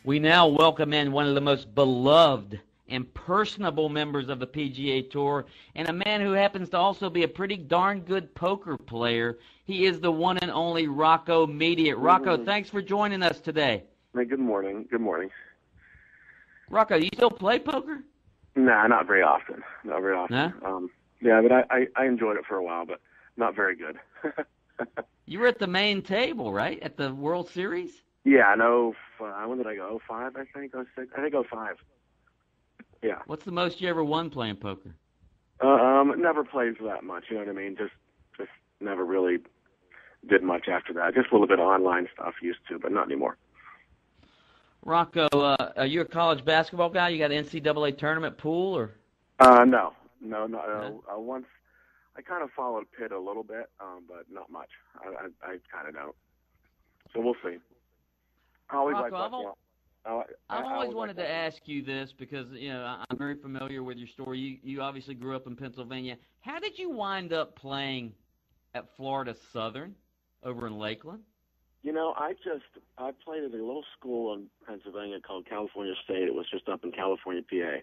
We now welcome in one of the most beloved and personable members of the PGA Tour, and a man who happens to also be a pretty darn good poker player. He is the one and only Rocco Mediate. Rocco, thanks for joining us today. Hey, good morning. Good morning. Rocco, you still play poker? Nah, not very often. Not very often. Huh? Yeah, but I enjoyed it for a while, but not very good. You were at the main table, right, at the World Series? Yeah, I know. When did I go? 05, I think. 06. I think 05. Yeah. What's the most you ever won playing poker? Never played for that much. You know what I mean? Just never really did much after that. Just a little bit of online stuff used to, but not anymore. Rocco, are you a college basketball guy? You got an NCAA tournament pool, or? No. Once I kind of followed Pitt a little bit, but not much. I kind of don't. So we'll see. Rocco, I've always wanted to ask you this because, I'm very familiar with your story. You obviously grew up in Pennsylvania. How did you wind up playing at Florida Southern over in Lakeland? I played at a little school in Pennsylvania called California State. It was just up in California, PA,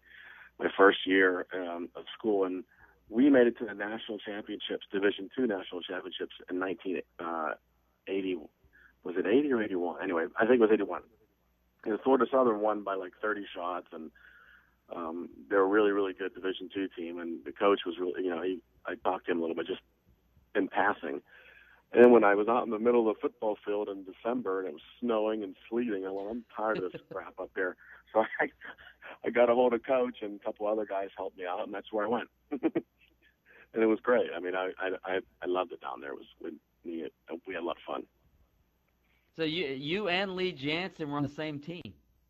my first year of school. And we made it to the national championships, Division II national championships in 1980. Was it 80 or 81? Anyway, I think it was 81. And Florida Southern won by like 30 shots, and they're a really, really good Division II team. And the coach was really, I talked to him a little bit just in passing. And then when I was out in the middle of the football field in December and it was snowing and sleeting, I went, I'm tired of this crap up here. So I got a hold of coach, and a couple other guys helped me out, and that's where I went. And it was great. I mean, I loved it down there. We had a lot of fun. So you and Lee Jansen were on the same team.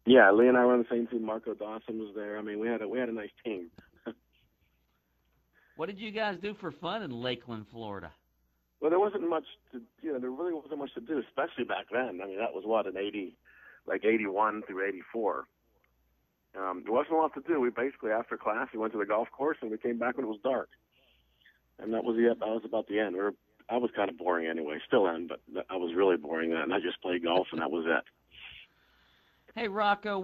Yeah, Lee and I were on the same team. Marco Dawson was there. I mean, we had a nice team. What did you guys do for fun in Lakeland, Florida? Well, there wasn't much there really wasn't much to do, especially back then. I mean, that was what, in 81 through 84. There wasn't a lot to do. We basically, after class, we went to the golf course and we came back when it was dark. And that was about the end. I was kind of boring anyway, still am, but I was really boring then. I just played golf and that was it. Hey, Rocco,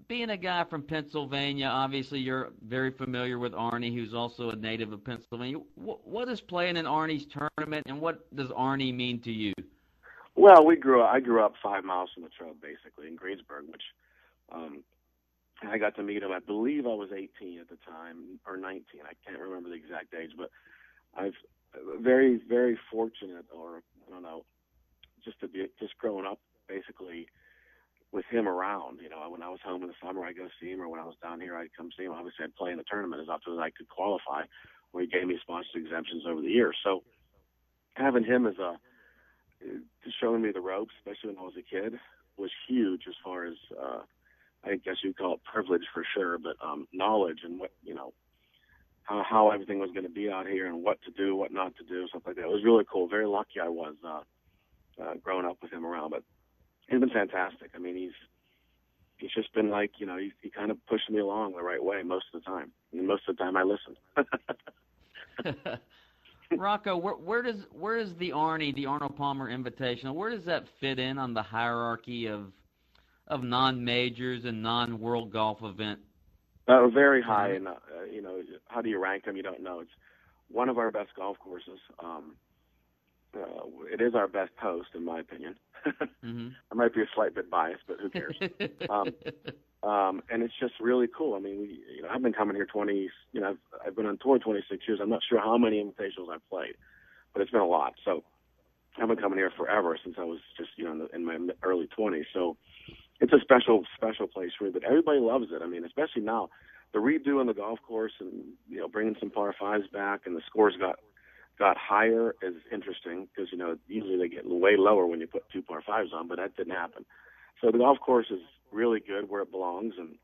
being a guy from Pennsylvania, obviously you're very familiar with Arnie, who's also a native of Pennsylvania. What is playing in Arnie's tournament, and what does Arnie mean to you? Well, I grew up 5 miles from the trail, basically, in Greensburg, which I got to meet him. I believe I was 18 at the time, or 19. I can't remember the exact age, but I've very, very fortunate, or I don't know, just growing up, basically, with him around. When I was home in the summer, I'd go see him, or when I was down here, I'd come see him. Obviously, I'd play in the tournament as often as I could qualify, where he gave me sponsor exemptions over the years. So having him as just showing me the ropes, especially when I was a kid, was huge as far as, I guess you'd call it privilege for sure, but knowledge and what, how everything was going to be out here and what to do, what not to do, stuff like that. It was really cool. Very lucky I was growing up with him around, but he's been fantastic. I mean, he's just been like, he kind of pushed me along the right way most of the time. And most of the time I listened. Rocco, where does the Arnold Palmer Invitational, where does that fit in on the hierarchy of non-majors and non-world golf event? Very high, and how do you rank them? You don't know. It's one of our best golf courses. It is our best host, in my opinion. Mm-hmm. I might be a slight bit biased, but who cares? And it's just really cool. I mean, I've been coming here I've been on tour 26 years. I'm not sure how many invitationals I've played, but it's been a lot. So I've been coming here forever, since I was just, in my early 20s. So it's a special, special place for me, but everybody loves it. I mean, especially now, the redo on the golf course and, bringing some par fives back, and the scores got higher is interesting because, usually they get way lower when you put 2 par fives on, but that didn't happen. So the golf course is really good where it belongs, and,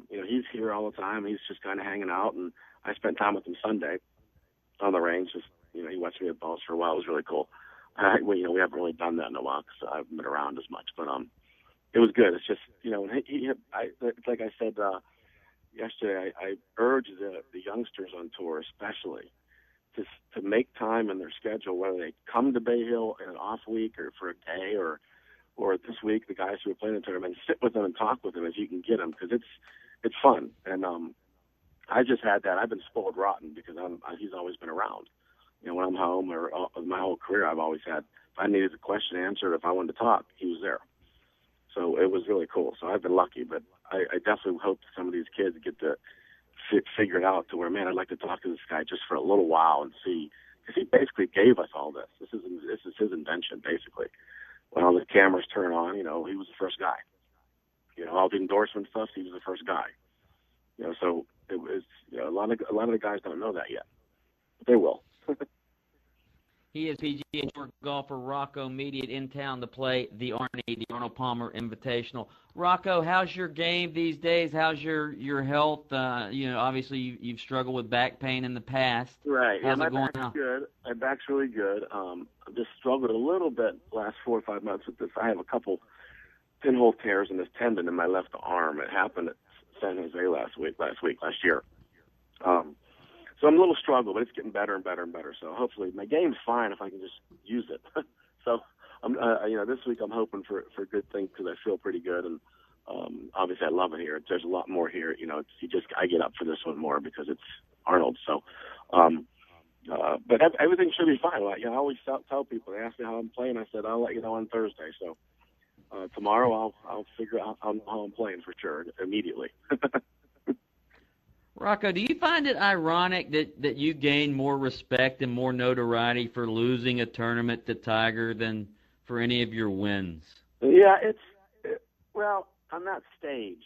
he's here all the time. He's just kind of hanging out, and I spent time with him Sunday on the range. Just, he watched me hit balls for a while. It was really cool. We haven't really done that in a while because I haven't been around as much, but it was good. It's just, like I said yesterday, I urge the youngsters on tour especially to make time in their schedule, whether they come to Bay Hill in an off week or for a day or or this week, the guys who are playing the tournament, sit with them and talk with them as you can get them, because it's fun. And I just had that. I've been spoiled rotten because he's always been around. You know, when I'm home or my whole career, I've always had, if I needed a question answered, if I wanted to talk, he was there. So it was really cool. So I've been lucky, but I definitely hope some of these kids get to figure it out to where, man, I'd like to talk to this guy just for a little while and see, because he basically gave us all this. This is his invention, basically. When all the cameras turn on, you know, he was the first guy. You know, all the endorsement stuff, he was the first guy. You know, so it was, you know, a lot of the guys don't know that yet, but they will. He is PGA Tour golfer Rocco Mediate in town to play the Arnold Palmer Invitational. Rocco, how's your game these days? How's your health? You know, obviously you've struggled with back pain in the past. Right. How's yeah, it going now? My back's good. My back's really good. I've just struggled a little bit the last 4 or 5 months with this. I have a couple pinhole tears in this tendon in my left arm. It happened at San Jose last year. So I'm a little struggle, but it's getting better and better and better. So hopefully my game's fine if I can just use it. So I'm, you know, this week I'm hoping for good things because I feel pretty good, and obviously I love it here. There's a lot more here. You know, I get up for this one more because it's Arnold. So, but everything should be fine. Like, you know, I always tell people, they ask me how I'm playing. I said I'll let you know on Thursday. So tomorrow I'll figure out how I'm playing for sure immediately. Rocco, do you find it ironic that you gain more respect and more notoriety for losing a tournament to Tiger than for any of your wins? Yeah, well, on that stage,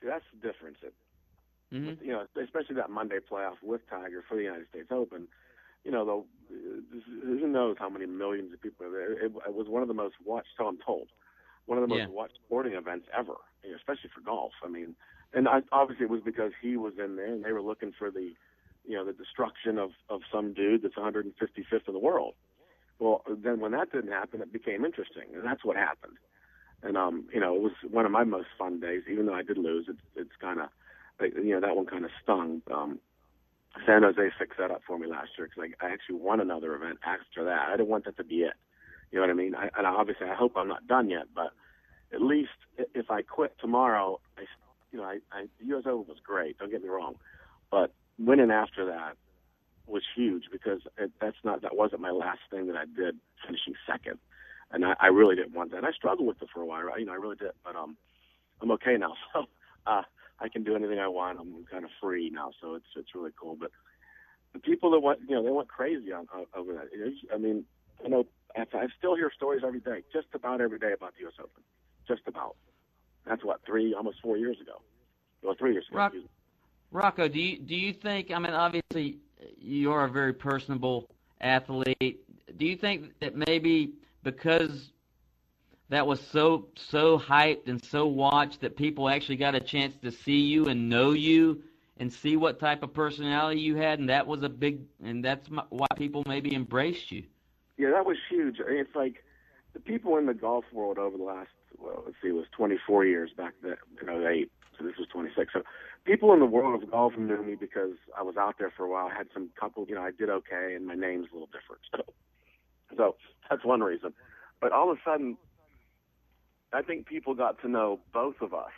see, that's the difference. You know, especially that Monday playoff with Tiger for the United States Open. You know, though, who knows how many millions of people were there. It was one of the most watched, so I'm told, one of the most watched sporting events ever, you know, especially for golf. I mean, and obviously it was because he was in there and they were looking for the destruction of some dude that's 155th in the world. Well, then when that didn't happen, it became interesting, and that's what happened. And you know, it was one of my most fun days, even though I did lose. It's kind of, you know, that one kind of stung. San Jose fixed that up for me last year because I actually won another event after that. I didn't want that to be it. You know what I mean? And obviously I hope I'm not done yet, but at least if I quit tomorrow, the U.S. Open was great. Don't get me wrong, but winning after that was huge because that wasn't my last thing that I did, finishing second, and I really didn't want that. I struggled with it for a while, right? You know, I really did, but I'm okay now, so I can do anything I want. I'm kind of free now, so it's really cool. But the people that went, you know, they went crazy over that. I mean, I know I still hear stories every day, just about every day about the U.S. Open, just about. That's what, almost 4 years ago. Well, 3 years ago. Rocco, do you think? I mean, obviously, you are a very personable athlete. Do you think that maybe because that was so hyped and so watched that people actually got a chance to see you and know you and see what type of personality you had, and that was that's why people maybe embraced you? Yeah, that was huge. It's like the people in the golf world over the last, it was 24 years back then, 08, so this was 26. So people in the world of golf knew me because I was out there for a while. I had some couple, I did okay, and my name's a little different. So that's one reason. But all of a sudden, I think people got to know both of us,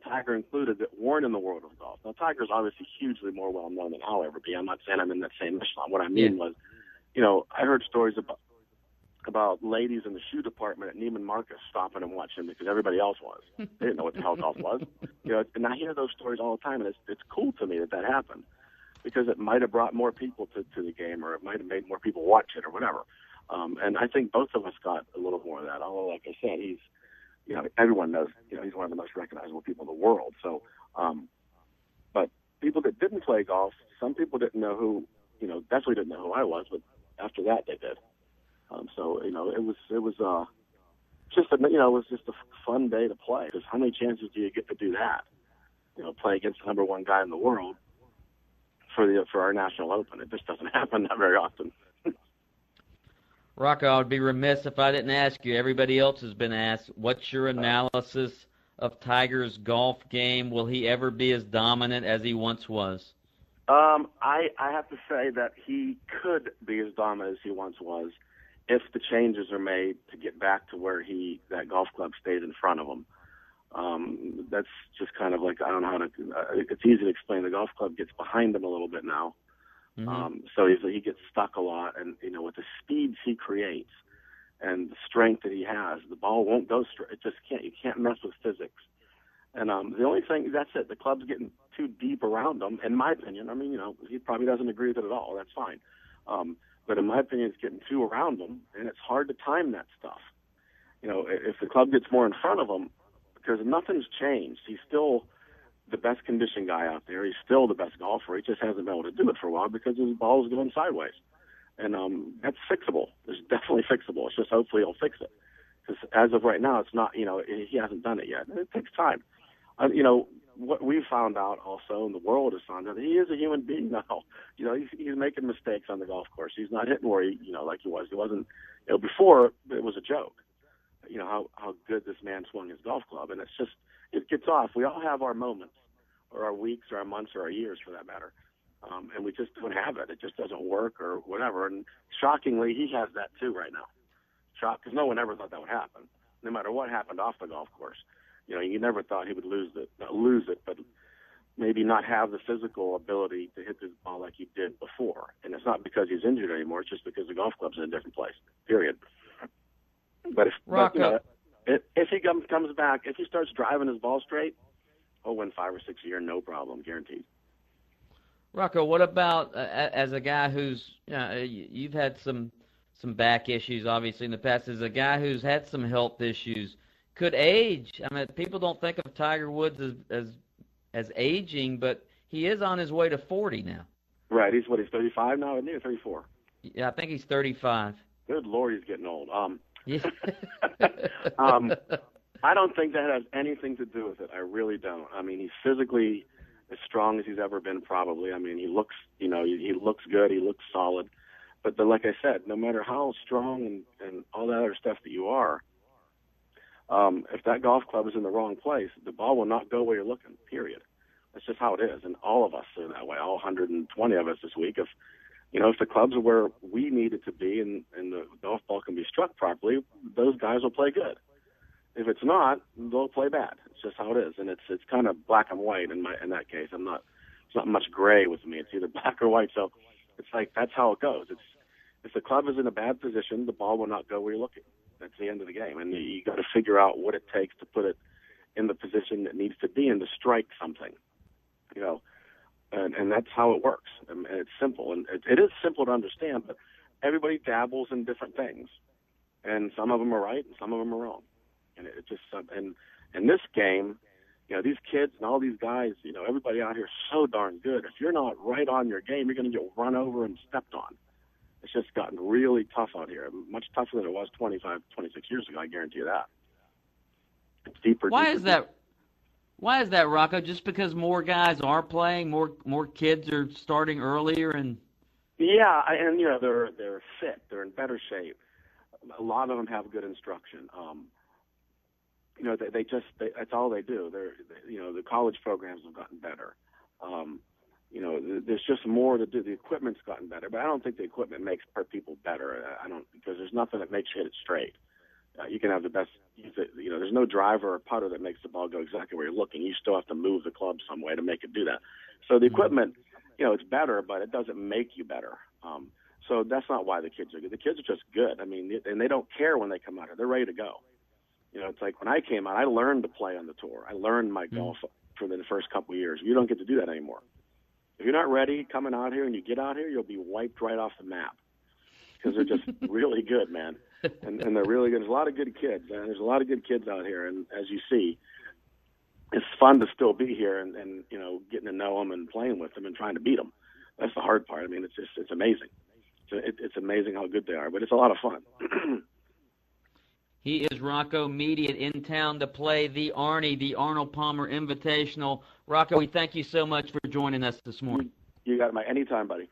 Tiger included, that weren't in the world of golf. Now, Tiger's obviously hugely more well-known than I'll ever be. I'm not saying I'm in that same echelon. What I mean was, I heard stories about ladies in the shoe department at Neiman Marcus stopping and watching because everybody else was. They didn't know what the hell golf was. And I hear those stories all the time, and it's cool to me that happened because it might have brought more people to the game, or it might have made more people watch it or whatever. And I think both of us got a little more of that. Although, like I said, he's, everyone knows, he's one of the most recognizable people in the world. So, but people that didn't play golf, some people didn't know who, definitely didn't know who I was, but after that they did. So, it was just a fun day to play. Because how many chances do you get to do that? Play against the number one guy in the world for our national open. It just doesn't happen that very often. Rocco, I would be remiss if I didn't ask you. Everybody else has been asked, what's your analysis of Tiger's golf game? Will he ever be as dominant as he once was? I have to say that he could be as dominant as he once was if the changes are made to get back to where that golf club stays in front of him. That's just kind of like, I don't know how to, it's easy to explain. The golf club gets behind him a little bit now. So he gets stuck a lot, and with the speeds he creates and the strength that he has, the ball won't go straight. It just can't. You can't mess with physics. And the only thing, that's it. The club's getting too deep around him, in my opinion. I mean, he probably doesn't agree with it at all. That's fine. But in my opinion, it's getting too around him, and it's hard to time that stuff. If the club gets more in front of him, because nothing's changed. He's still the best conditioned guy out there. He's still the best golfer. He just hasn't been able to do it for a while because his ball's going sideways. And that's fixable. It's definitely fixable. It's just hopefully he'll fix it. Because as of right now, it's not, he hasn't done it yet. And it takes time. What we found out also, and the world has found out, he is a human being now. He's making mistakes on the golf course. He's not hitting where like he was. He wasn't, before it was a joke. How good this man swung his golf club. And it's just, it gets off. We all have our moments, or our weeks, or our months, or our years for that matter. And we just don't have it. It just doesn't work or whatever. And shockingly, he has that too right now. Because no one ever thought that would happen, no matter what happened off the golf course. You never thought he would not lose it, but maybe not have the physical ability to hit this ball like he did before. And it's not because he's injured anymore. It's just because the golf club's in a different place, period. But if he comes back, if he starts driving his ball straight, he'll win 5 or 6 a year, no problem, guaranteed. Rocco, what about as a guy who's you've had some back issues obviously in the past, as a guy who's had some health issues, could age? I mean, people don't think of Tiger Woods as aging, but he is on his way to 40 now. Right, he's 35 now, isn't he, or 34? Yeah, I think he's 35. Good Lord, he's getting old. Yeah. I don't think that has anything to do with it. I really don't. I mean, he's physically as strong as he's ever been, probably. I mean, he looks, he looks good. He looks solid. But like I said, no matter how strong and all that other stuff that you are, if that golf club is in the wrong place, the ball will not go where you're looking, period. That's just how it is. And all of us are that way, all 120 of us this week. If the clubs are where we need it to be and the golf ball can be struck properly, those guys will play good. If it's not, they'll play bad. It's just how it is. And it's kind of black and white in that case. It's not much gray with me. It's either black or white. So it's like, that's how it goes. If the club is in a bad position, the ball will not go where you're looking. That's the end of the game. And you got to figure out what it takes to put it in the position it needs to be in to strike something, and that's how it works. And it's simple, and it is simple to understand, but everybody dabbles in different things, and some of them are right and some of them are wrong. And it just, and in this game, these kids and all these guys, everybody out here is so darn good. If you're not right on your game, you're going to get run over and stepped on. It's just gotten really tough out here, much tougher than it was 25, 26 years ago, I guarantee you that. It's deeper. Why is that, Rocco? Just because more guys are playing, more kids are starting earlier, and yeah, and they're fit, they're in better shape. A lot of them have good instruction. That's all they do. The college programs have gotten better. There's just more to do. The equipment's gotten better, but I don't think the equipment makes people better. Because there's nothing that makes you hit it straight. You can have the best, there's no driver or putter that makes the ball go exactly where you're looking. You still have to move the club some way to make it do that. So the equipment, it's better, but it doesn't make you better. So that's not why the kids are good. The kids are just good. I mean, and they don't care when they come out here. They're ready to go. It's like when I came out, I learned to play on the tour. I learned my golf for the first couple of years. You don't get to do that anymore. If you're not ready coming out here and you get out here, you'll be wiped right off the map because they're just really good, man. And they're really good. There's a lot of good kids, man. There's a lot of good kids out here. And as you see, it's fun to still be here and getting to know them and playing with them and trying to beat them. That's the hard part. I mean, it's amazing. It's amazing how good they are, but it's a lot of fun. He is Rocco Mediate in town to play the Arnold Palmer Invitational. Rocco, we thank you so much for joining us this morning. You got it, Mike. Anytime, buddy.